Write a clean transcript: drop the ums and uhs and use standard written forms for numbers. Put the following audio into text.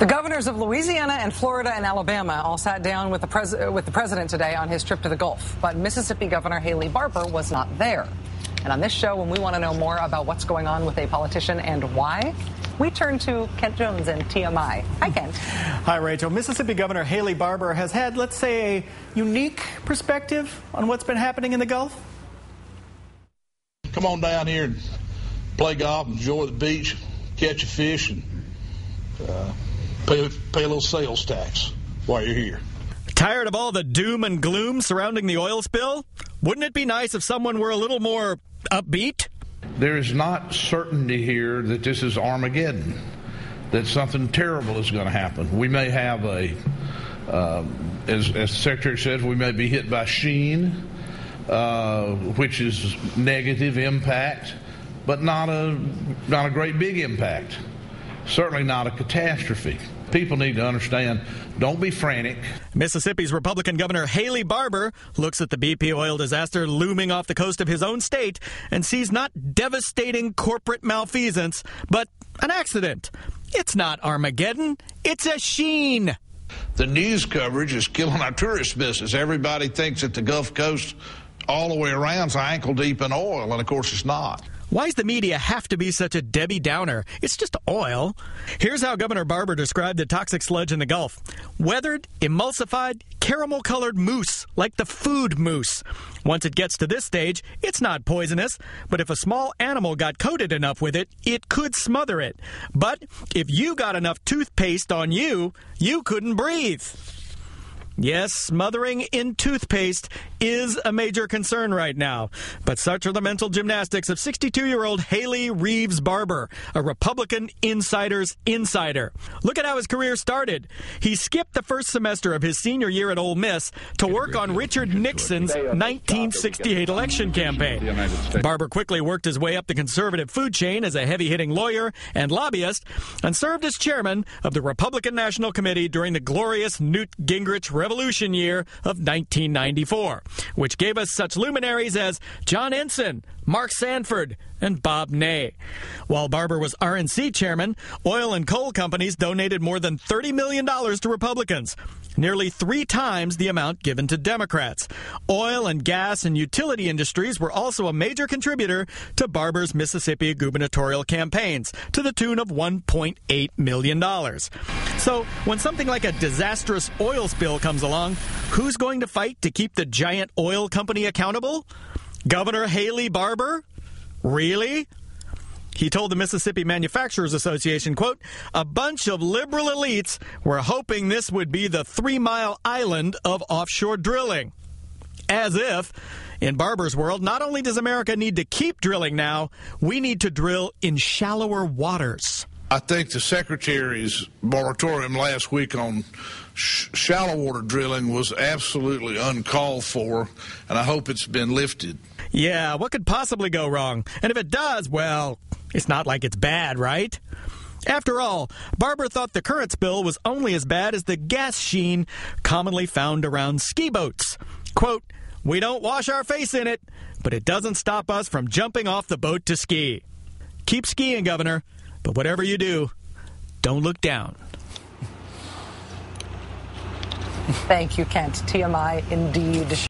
The governors of Louisiana and Florida and Alabama all sat down with the president today on his trip to the Gulf. But Mississippi Governor Haley Barbour was not there. And on this show, when we want to know more about what's going on with a politician and why, we turn to Kent Jones and TMI. Hi, Kent. Hi, Rachel. Mississippi Governor Haley Barbour has had, let's say, a unique perspective on what's been happening in the Gulf. Come on down here and play golf, enjoy the beach, catch a fish, and pay a little sales tax while you're here. Tired of all the doom and gloom surrounding the oil spill? Wouldn't it be nice if someone were a little more upbeat? There is not certainty here that this is Armageddon, that something terrible is going to happen. We may have as the Secretary says, we may be hit by Sheen, which is negative impact, but not a great big impact. Certainly not a catastrophe. People need to understand, don't be frantic. Mississippi's Republican Governor Haley Barbour looks at the BP oil disaster looming off the coast of his own state and sees not devastating corporate malfeasance, but an accident. It's not Armageddon, it's a Sheen. The news coverage is killing our tourist business. Everybody thinks that the Gulf Coast all the way around is ankle deep in oil, and of course it's not. Why does the media have to be such a Debbie Downer? It's just oil. Here's how Governor Barbour described the toxic sludge in the Gulf. Weathered, emulsified, caramel-colored mousse, like the food mousse. Once it gets to this stage, it's not poisonous, but if a small animal got coated enough with it, it could smother it. But if you got enough toothpaste on you, you couldn't breathe. Yes, smothering in toothpaste is a major concern right now. But such are the mental gymnastics of 62-year-old Haley Reeves Barbour, a Republican insider's insider. Look at how his career started. He skipped the first semester of his senior year at Ole Miss to work on Richard Nixon's 1968 election campaign. Barbour quickly worked his way up the conservative food chain as a heavy-hitting lawyer and lobbyist, and served as chairman of the Republican National Committee during the glorious Newt Gingrich Revolution year of 1994, which gave us such luminaries as John Ensign, Mark Sanford, and Bob Ney. While Barbour was RNC chairman, oil and coal companies donated more than $30 million to Republicans, nearly 3 times the amount given to Democrats. Oil and gas and utility industries were also a major contributor to Barbour's Mississippi gubernatorial campaigns, to the tune of $1.8 million. So, when something like a disastrous oil spill comes along, who's going to fight to keep the giant oil company accountable? Governor Haley Barbour? Really? He told the Mississippi Manufacturers Association, quote, "A bunch of liberal elites were hoping this would be the 3-mile island of offshore drilling." As if, in Barbour's world, not only does America need to keep drilling now, we need to drill in shallower waters. I think the Secretary's moratorium last week on shallow water drilling was absolutely uncalled for, and I hope it's been lifted. Yeah, what could possibly go wrong? And if it does, well, it's not like it's bad, right? After all, Barbour thought the current spill was only as bad as the gas sheen commonly found around ski boats. Quote, "We don't wash our face in it, but it doesn't stop us from jumping off the boat to ski." Keep skiing, Governor, but whatever you do, don't look down. Thank you, Kent. TMI indeed.